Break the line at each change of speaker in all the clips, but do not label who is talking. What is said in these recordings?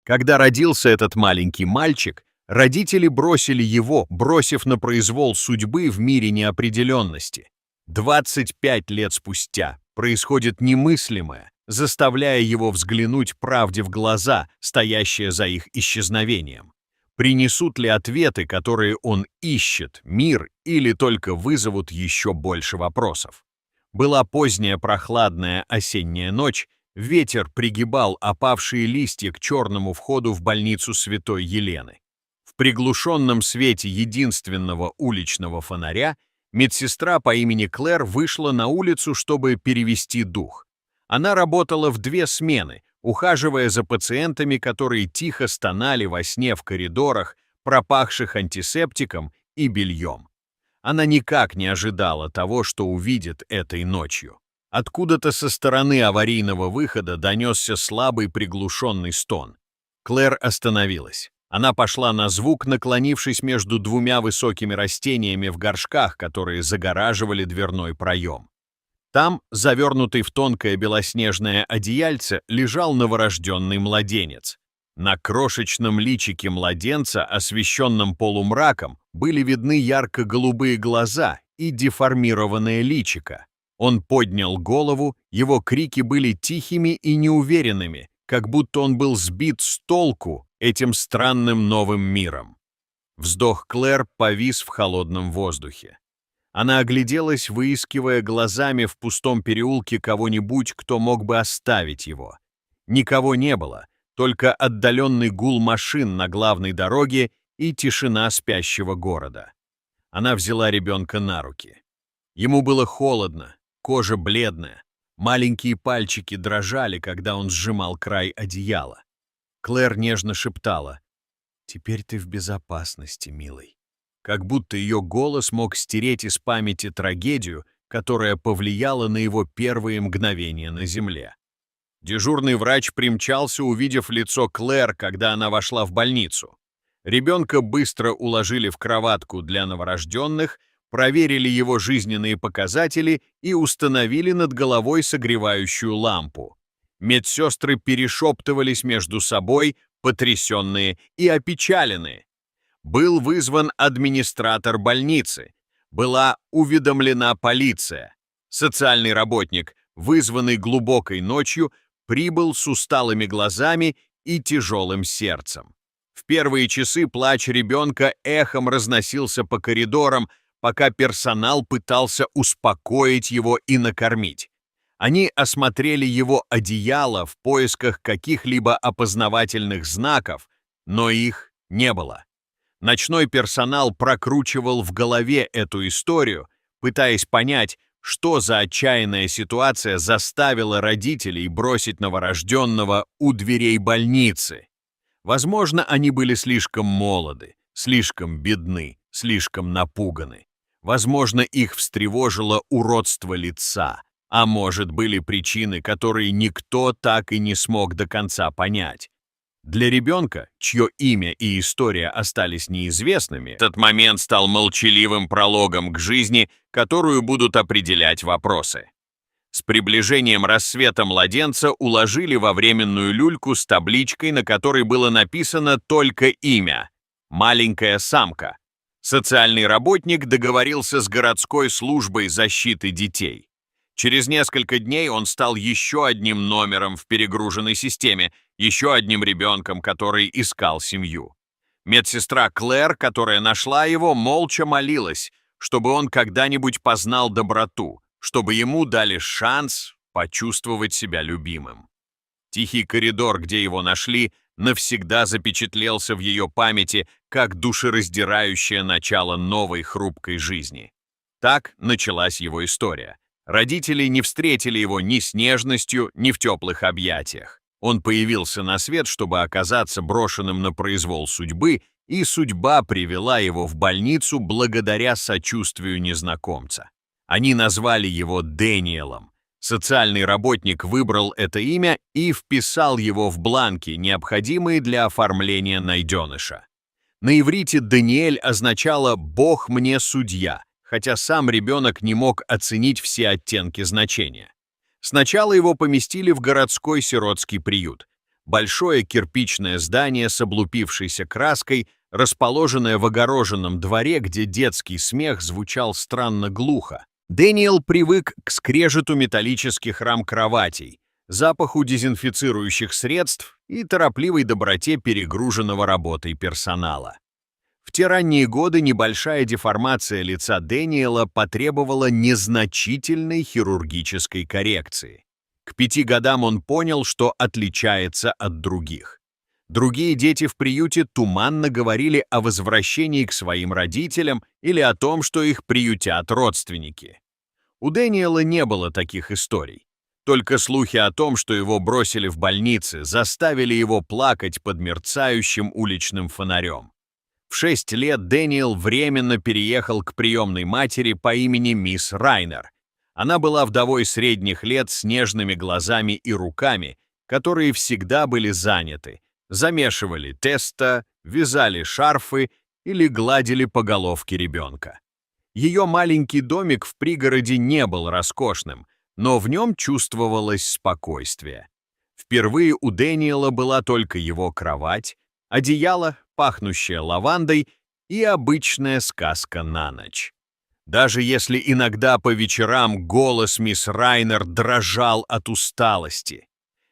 Когда родился этот маленький мальчик, родители бросили его, бросив на произвол судьбы в мире неопределенности. 25 лет спустя происходит немыслимое, заставляя его взглянуть правде в глаза, стоящие за их исчезновением. Принесут ли ответы, которые он ищет, мир, или только вызовут еще больше вопросов? Была поздняя прохладная осенняя ночь, ветер пригибал опавшие листья к черному входу в больницу Святой Елены. В приглушенном свете единственного уличного фонаря медсестра по имени Клэр вышла на улицу, чтобы перевести дух. Она работала в 2 смены, ухаживая за пациентами, которые тихо стонали во сне в коридорах, пропахших антисептиком и бельем. Она никак не ожидала того, что увидит этой ночью. Откуда-то со стороны аварийного выхода донесся слабый приглушенный стон. Клэр остановилась. Она пошла на звук, наклонившись между 2 высокими растениями в горшках, которые загораживали дверной проем. Там, завернутый в тонкое белоснежное одеяльце, лежал новорожденный младенец. На крошечном личике младенца, освещенном полумраком, были видны ярко-голубые глаза и деформированное личико. Он поднял голову, его крики были тихими и неуверенными, как будто он был сбит с толку этим странным новым миром. Вздох Клэр повис в холодном воздухе. Она огляделась, выискивая глазами в пустом переулке кого-нибудь, кто мог бы оставить его. Никого не было, только отдаленный гул машин на главной дороге и тишина спящего города. Она взяла ребенка на руки. Ему было холодно, кожа бледная, маленькие пальчики дрожали, когда он сжимал край одеяла. Клэр нежно шептала: «Теперь ты в безопасности, милый». Как будто ее голос мог стереть из памяти трагедию, которая повлияла на его первые мгновения на земле. Дежурный врач примчался, увидев лицо Клэр, когда она вошла в больницу. Ребенка быстро уложили в кроватку для новорожденных, проверили его жизненные показатели и установили над головой согревающую лампу. Медсестры перешептывались между собой, потрясенные и опечаленные. Был вызван администратор больницы. Была уведомлена полиция. Социальный работник, вызванный глубокой ночью, прибыл с усталыми глазами и тяжелым сердцем. В первые часы плач ребенка эхом разносился по коридорам, пока персонал пытался успокоить его и накормить. Они осмотрели его одеяло в поисках каких-либо опознавательных знаков, но их не было. Ночной персонал прокручивал в голове эту историю, пытаясь понять, что за отчаянная ситуация заставила родителей бросить новорожденного у дверей больницы. Возможно, они были слишком молоды, слишком бедны, слишком напуганы. Возможно, их встревожило уродство лица, а может, были причины, которые никто так и не смог до конца понять. Для ребенка, чье имя и история остались неизвестными, этот момент стал молчаливым прологом к жизни, которую будут определять вопросы. С приближением рассвета младенца уложили во временную люльку с табличкой, на которой было написано только имя – «Маленькая самка». Социальный работник договорился с городской службой защиты детей. Через несколько дней он стал еще одним номером в перегруженной системе, еще одним ребенком, который искал семью. Медсестра Клэр, которая нашла его, молча молилась, чтобы он когда-нибудь познал доброту, чтобы ему дали шанс почувствовать себя любимым. Тихий коридор, где его нашли, навсегда запечатлелся в ее памяти как душераздирающее начало новой хрупкой жизни. Так началась его история. Родители не встретили его ни с нежностью, ни в теплых объятиях. Он появился на свет, чтобы оказаться брошенным на произвол судьбы, и судьба привела его в больницу благодаря сочувствию незнакомца. Они назвали его Дэниелом. Социальный работник выбрал это имя и вписал его в бланки, необходимые для оформления найденыша. На иврите Даниэль означало «Бог мне судья», хотя сам ребенок не мог оценить все оттенки значения. Сначала его поместили в городской сиротский приют. Большое кирпичное здание с облупившейся краской, расположенное в огороженном дворе, где детский смех звучал странно глухо. Дэниел привык к скрежету металлических рам кроватей, запаху дезинфицирующих средств и торопливой доброте перегруженного работой персонала. В те ранние годы небольшая деформация лица Дэниела потребовала незначительной хирургической коррекции. К 5 годам он понял, что отличается от других. Другие дети в приюте туманно говорили о возвращении к своим родителям или о том, что их приютят родственники. У Дэниела не было таких историй. Только слухи о том, что его бросили в больнице, заставили его плакать под мерцающим уличным фонарем. В 6 лет Дэниел временно переехал к приемной матери по имени мисс Райнер. Она была вдовой средних лет с нежными глазами и руками, которые всегда были заняты, замешивали тесто, вязали шарфы или гладили по головке ребенка. Ее маленький домик в пригороде не был роскошным, но в нем чувствовалось спокойствие. Впервые у Дэниела была только его кровать, одеяло, пахнущее лавандой, и обычная сказка на ночь. Даже если иногда по вечерам голос мисс Райнер дрожал от усталости.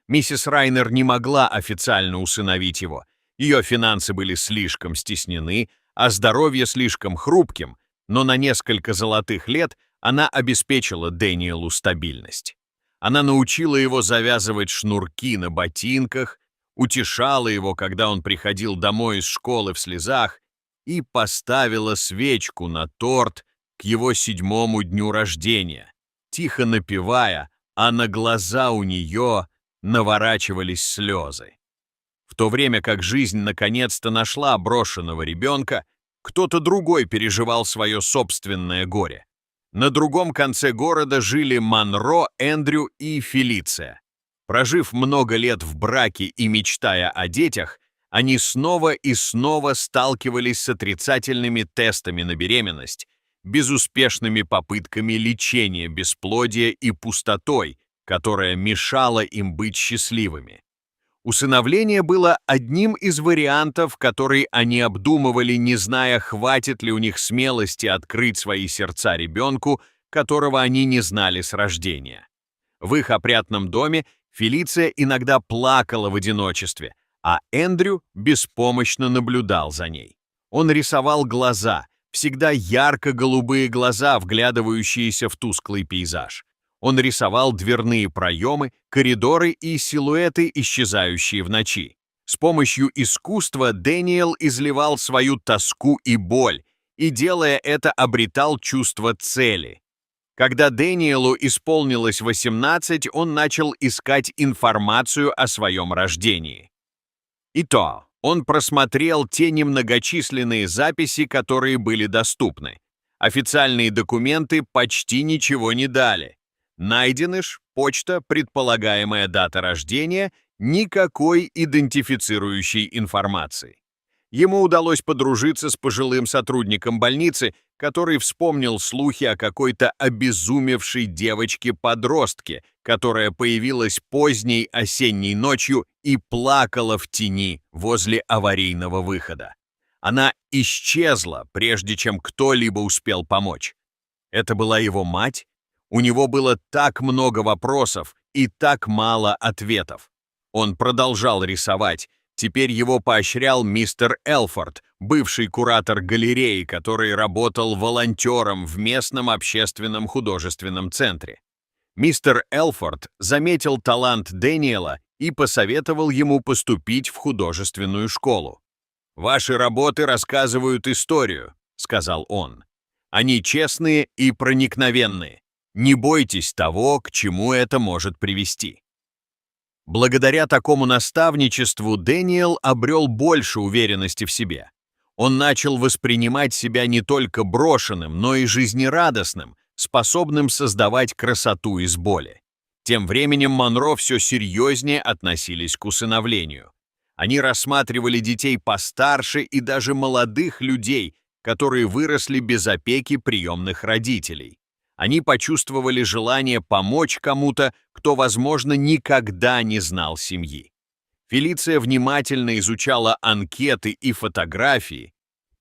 Миссис Райнер не могла официально усыновить его. Ее финансы были слишком стеснены, а здоровье слишком хрупким, но на несколько золотых лет она обеспечила Дэниелу стабильность. Она научила его завязывать шнурки на ботинках, утешала его, когда он приходил домой из школы в слезах, и поставила свечку на торт к его 7-му дню рождения, тихо напевая, а на глаза у нее наворачивались слезы. В то время как жизнь наконец-то нашла брошенного ребенка, кто-то другой переживал свое собственное горе. На другом конце города жили Монро, Эндрю и Фелиция. Прожив много лет в браке и мечтая о детях, они снова и снова сталкивались с отрицательными тестами на беременность, безуспешными попытками лечения бесплодия и пустотой, которая мешала им быть счастливыми. Усыновление было одним из вариантов, который они обдумывали, не зная, хватит ли у них смелости открыть свои сердца ребенку, которого они не знали с рождения. В их опрятном доме Фелиция иногда плакала в одиночестве, а Эндрю беспомощно наблюдал за ней. Он рисовал глаза, всегда ярко-голубые глаза, вглядывающиеся в тусклый пейзаж. Он рисовал дверные проемы, коридоры и силуэты, исчезающие в ночи. С помощью искусства Дэниел изливал свою тоску и боль, и, делая это, обретал чувство цели. Когда Дэниелу исполнилось 18, он начал искать информацию о своем рождении. И то, он просмотрел те немногочисленные записи, которые были доступны. Официальные документы почти ничего не дали. Найденыш, почта, предполагаемая дата рождения, никакой идентифицирующей информации. Ему удалось подружиться с пожилым сотрудником больницы, который вспомнил слухи о какой-то обезумевшей девочке-подростке, которая появилась поздней осенней ночью и плакала в тени возле аварийного выхода. Она исчезла, прежде чем кто-либо успел помочь. Это была его мать? У него было так много вопросов и так мало ответов. Он продолжал рисовать. Теперь его поощрял мистер Элфорд, бывший куратор галереи, который работал волонтером в местном общественном художественном центре. Мистер Элфорд заметил талант Дэниела и посоветовал ему поступить в художественную школу. «Ваши работы рассказывают историю», — сказал он. «Они честные и проникновенные. Не бойтесь того, к чему это может привести». Благодаря такому наставничеству Дэниел обрел больше уверенности в себе. Он начал воспринимать себя не только брошенным, но и жизнерадостным, способным создавать красоту из боли. Тем временем Монро все серьезнее относились к усыновлению. Они рассматривали детей постарше и даже молодых людей, которые выросли без опеки приемных родителей. Они почувствовали желание помочь кому-то, кто, возможно, никогда не знал семьи. Фелиция внимательно изучала анкеты и фотографии.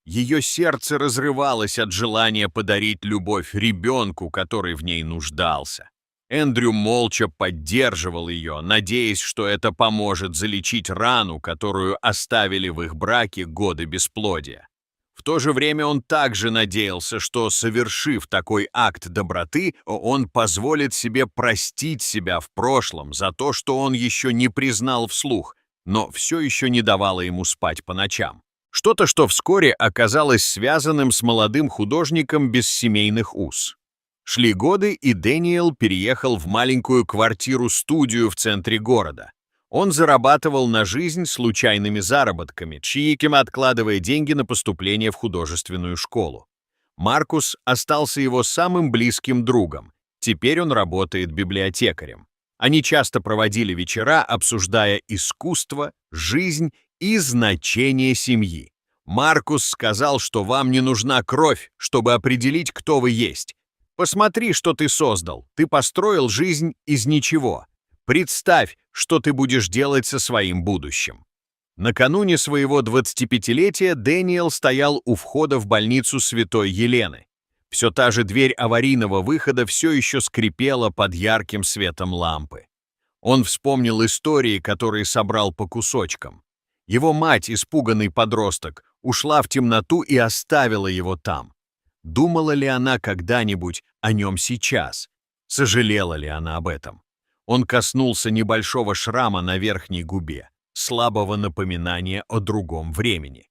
Ее сердце разрывалось от желания подарить любовь ребенку, который в ней нуждался. Эндрю молча поддерживал ее, надеясь, что это поможет залечить рану, которую оставили в их браке годы бесплодия. В то же время он также надеялся, что, совершив такой акт доброты, он позволит себе простить себя в прошлом за то, что он еще не признал вслух, но все еще не давало ему спать по ночам. Что-то, что вскоре оказалось связанным с молодым художником без семейных уз. Шли годы, и Дэниел переехал в маленькую квартиру-студию в центре города. Он зарабатывал на жизнь случайными заработками, чаиками откладывая деньги на поступление в художественную школу. Маркус остался его самым близким другом. Теперь он работает библиотекарем. Они часто проводили вечера, обсуждая искусство, жизнь и значение семьи. Маркус сказал, что вам не нужна кровь, чтобы определить, кто вы есть. Посмотри, что ты создал. Ты построил жизнь из ничего. Представь, что ты будешь делать со своим будущим. Накануне своего 25-летия Дэниел стоял у входа в больницу Святой Елены. Все та же дверь аварийного выхода все еще скрипела под ярким светом лампы. Он вспомнил истории, которые собрал по кусочкам. Его мать, испуганный подросток, ушла в темноту и оставила его там. Думала ли она когда-нибудь о нем сейчас? Сожалела ли она об этом? Он коснулся небольшого шрама на верхней губе, слабого напоминания о другом времени.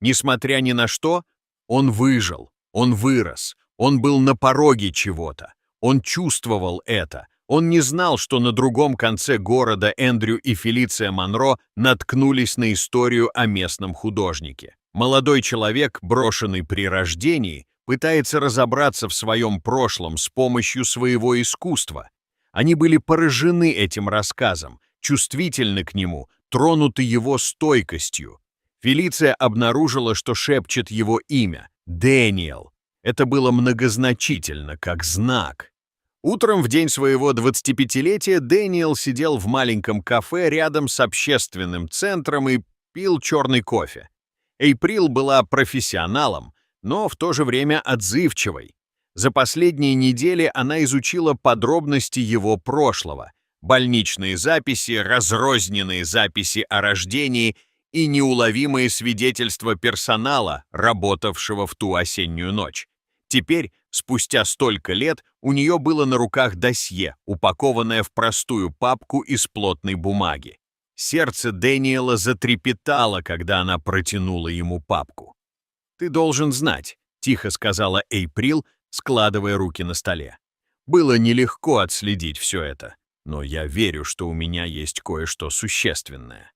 Несмотря ни на что, он выжил, он вырос, он был на пороге чего-то, он чувствовал это. Он не знал, что на другом конце города Эндрю и Фелиция Монро наткнулись на историю о местном художнике. Молодой человек, брошенный при рождении, пытается разобраться в своем прошлом с помощью своего искусства. Они были поражены этим рассказом, чувствительны к нему, тронуты его стойкостью. Фелиция обнаружила, что шепчет его имя — Дэниел. Это было многозначительно, как знак. Утром в день своего 25-летия Дэниел сидел в маленьком кафе рядом с общественным центром и пил черный кофе. Эйприл была профессионалом, но в то же время отзывчивой. За последние недели она изучила подробности его прошлого, больничные записи, разрозненные записи о рождении и неуловимые свидетельства персонала, работавшего в ту осеннюю ночь. Теперь, спустя столько лет, у нее было на руках досье, упакованное в простую папку из плотной бумаги. Сердце Дэниела затрепетало, когда она протянула ему папку. «Ты должен знать», — тихо сказала Эйприл, складывая руки на столе. «Было нелегко отследить все это, но я верю, что у меня есть кое-что существенное».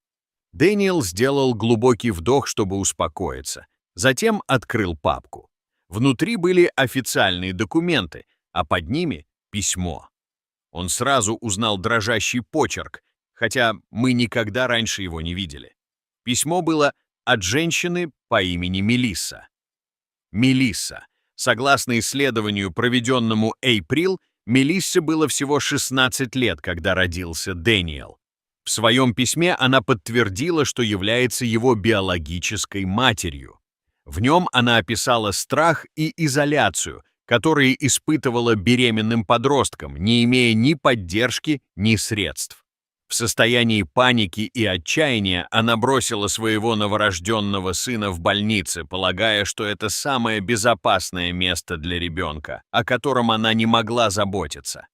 Дэниел сделал глубокий вдох, чтобы успокоиться, затем открыл папку. Внутри были официальные документы, а под ними — письмо. Он сразу узнал дрожащий почерк, хотя мы никогда раньше его не видели. Письмо было от женщины по имени Мелисса. Мелисса. Согласно исследованию, проведенному Эйприл, Мелиссе было всего 16 лет, когда родился Дэниел. В своем письме она подтвердила, что является его биологической матерью. В нем она описала страх и изоляцию, которые испытывала беременным подростком, не имея ни поддержки, ни средств. В состоянии паники и отчаяния она бросила своего новорожденного сына в больнице, полагая, что это самое безопасное место для ребенка, о котором она не могла заботиться.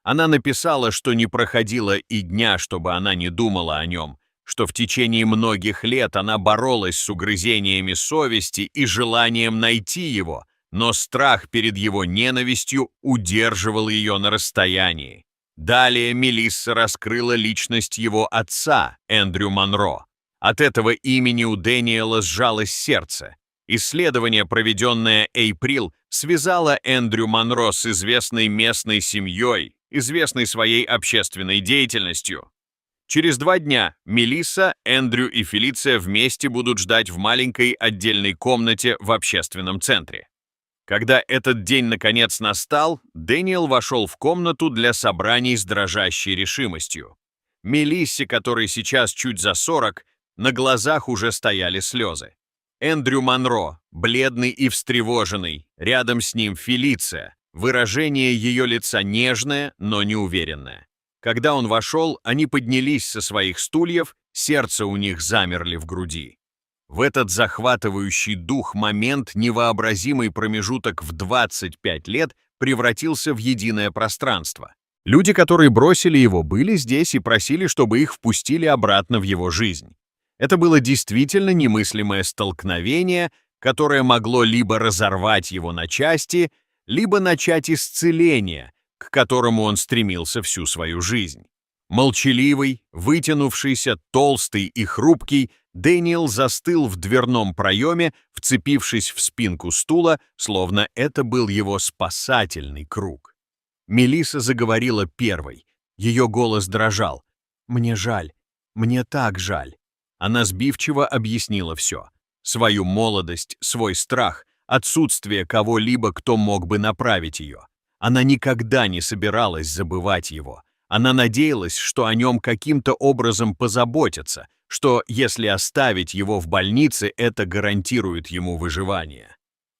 Она написала, что не проходило и дня, чтобы она не думала о нем, что в течение многих лет она боролась с угрызениями совести и желанием найти его, но страх перед его ненавистью удерживал ее на расстоянии. Далее Мелисса раскрыла личность его отца, Эндрю Монро. От этого имени у Дэниела сжалось сердце. Исследование, проведенное Эйприл, связало Эндрю Монро с известной местной семьей, известной своей общественной деятельностью. Через 2 дня Мелисса, Эндрю и Фелиция вместе будут ждать в маленькой отдельной комнате в общественном центре. Когда этот день наконец настал, Дэниел вошел в комнату для собраний с дрожащей решимостью. Мелиссе, которой сейчас чуть за 40, на глазах уже стояли слезы. Эндрю Монро, бледный и встревоженный, рядом с ним Фелиция, выражение ее лица нежное, но неуверенное. Когда он вошел, они поднялись со своих стульев, сердце у них замерли в груди. В этот захватывающий дух момент невообразимый промежуток в 25 лет превратился в единое пространство. Люди, которые бросили его, были здесь и просили, чтобы их впустили обратно в его жизнь. Это было действительно немыслимое столкновение, которое могло либо разорвать его на части, либо начать исцеление, к которому он стремился всю свою жизнь. Молчаливый, вытянувшийся, толстый и хрупкий, Дэниел застыл в дверном проеме, вцепившись в спинку стула, словно это был его спасательный круг. Мелисса заговорила первой. Ее голос дрожал. «Мне жаль. Мне так жаль». Она сбивчиво объяснила все. Свою молодость, свой страх, отсутствие кого-либо, кто мог бы направить ее. Она никогда не собиралась забывать его. Она надеялась, что о нем каким-то образом позаботятся, что, если оставить его в больнице, это гарантирует ему выживание.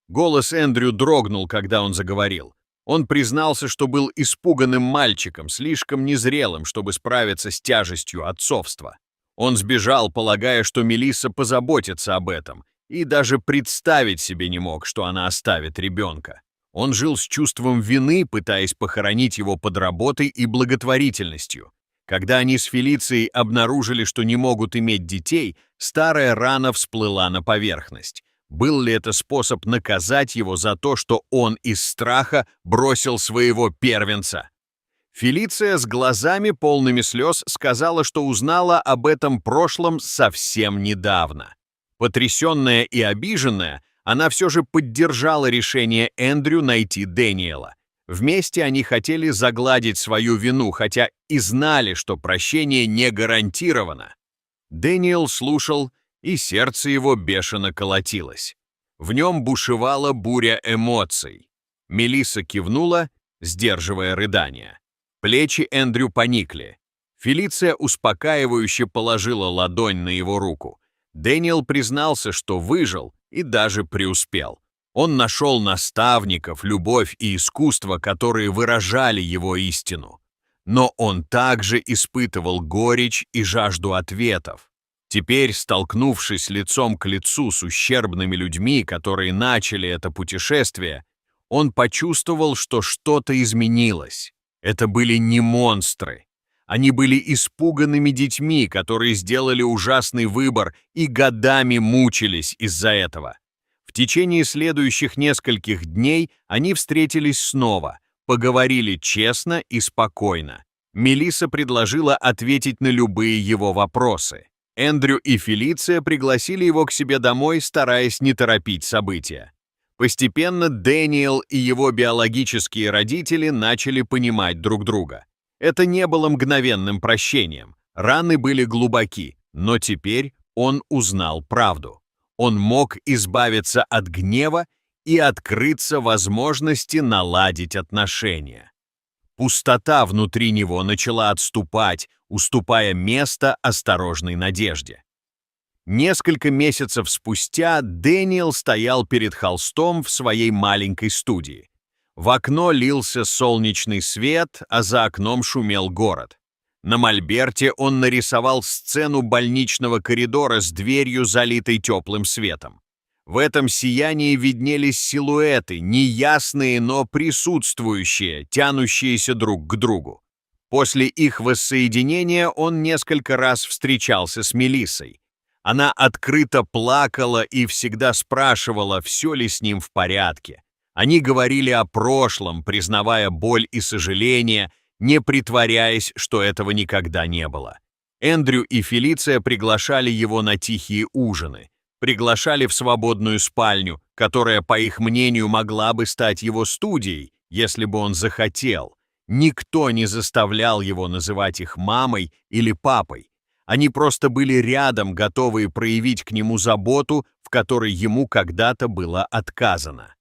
Голос Эндрю дрогнул, когда он заговорил. Он признался, что был испуганным мальчиком, слишком незрелым, чтобы справиться с тяжестью отцовства. Он сбежал, полагая, что Мелисса позаботится об этом, и даже представить себе не мог, что она оставит ребенка. Он жил с чувством вины, пытаясь похоронить его под работой и благотворительностью. Когда они с Фелицией обнаружили, что не могут иметь детей, старая рана всплыла на поверхность. Был ли это способ наказать его за то, что он из страха бросил своего первенца? Фелиция с глазами полными слез сказала, что узнала об этом прошлом совсем недавно. Потрясенная и обиженная, она все же поддержала решение Эндрю найти Дэниела. Вместе они хотели загладить свою вину, хотя и знали, что прощение не гарантировано. Дэниел слушал, и сердце его бешено колотилось. В нем бушевала буря эмоций. Мелисса кивнула, сдерживая рыдания. Плечи Эндрю поникли. Фелиция успокаивающе положила ладонь на его руку. Дэниел признался, что выжил и даже преуспел. Он нашел наставников, любовь и искусство, которые выражали его истину. Но он также испытывал горечь и жажду ответов. Теперь, столкнувшись лицом к лицу с ущербными людьми, которые начали это путешествие, он почувствовал, что что-то изменилось. Это были не монстры. Они были испуганными детьми, которые сделали ужасный выбор и годами мучились из-за этого. В течение следующих нескольких дней они встретились снова, поговорили честно и спокойно. Мелисса предложила ответить на любые его вопросы. Эндрю и Фелиция пригласили его к себе домой, стараясь не торопить события. Постепенно Дэниел и его биологические родители начали понимать друг друга. Это не было мгновенным прощением. Раны были глубоки, но теперь он узнал правду. Он мог избавиться от гнева и открыться возможности наладить отношения. Пустота внутри него начала отступать, уступая место осторожной надежде. Несколько месяцев спустя Дэниел стоял перед холстом в своей маленькой студии. В окно лился солнечный свет, а за окном шумел город. На мольберте он нарисовал сцену больничного коридора с дверью, залитой теплым светом. В этом сиянии виднелись силуэты, неясные, но присутствующие, тянущиеся друг к другу. После их воссоединения он несколько раз встречался с Мелиссой. Она открыто плакала и всегда спрашивала, все ли с ним в порядке. Они говорили о прошлом, признавая боль и сожаление, не притворяясь, что этого никогда не было. Эндрю и Фелиция приглашали его на тихие ужины, приглашали в свободную спальню, которая, по их мнению, могла бы стать его студией, если бы он захотел. Никто не заставлял его называть их мамой или папой. Они просто были рядом, готовые проявить к нему заботу, в которой ему когда-то было отказано.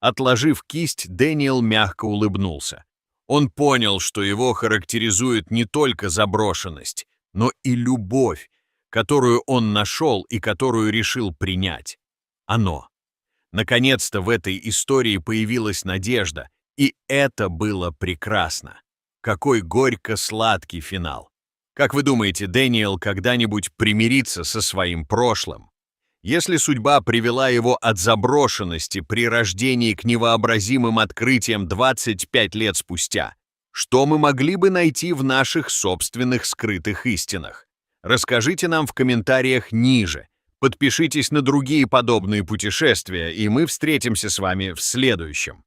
Отложив кисть, Дэниел мягко улыбнулся. Он понял, что его характеризует не только заброшенность, но и любовь, которую он нашел и которую решил принять. Оно. Наконец-то в этой истории появилась надежда, и это было прекрасно. Какой горько-сладкий финал. Как вы думаете, Дэниел когда-нибудь примирится со своим прошлым? Если судьба привела его от заброшенности при рождении к невообразимым открытиям 25 лет спустя, что мы могли бы найти в наших собственных скрытых истинах? Расскажите нам в комментариях ниже. Подпишитесь на другие подобные путешествия, и мы встретимся с вами в следующем.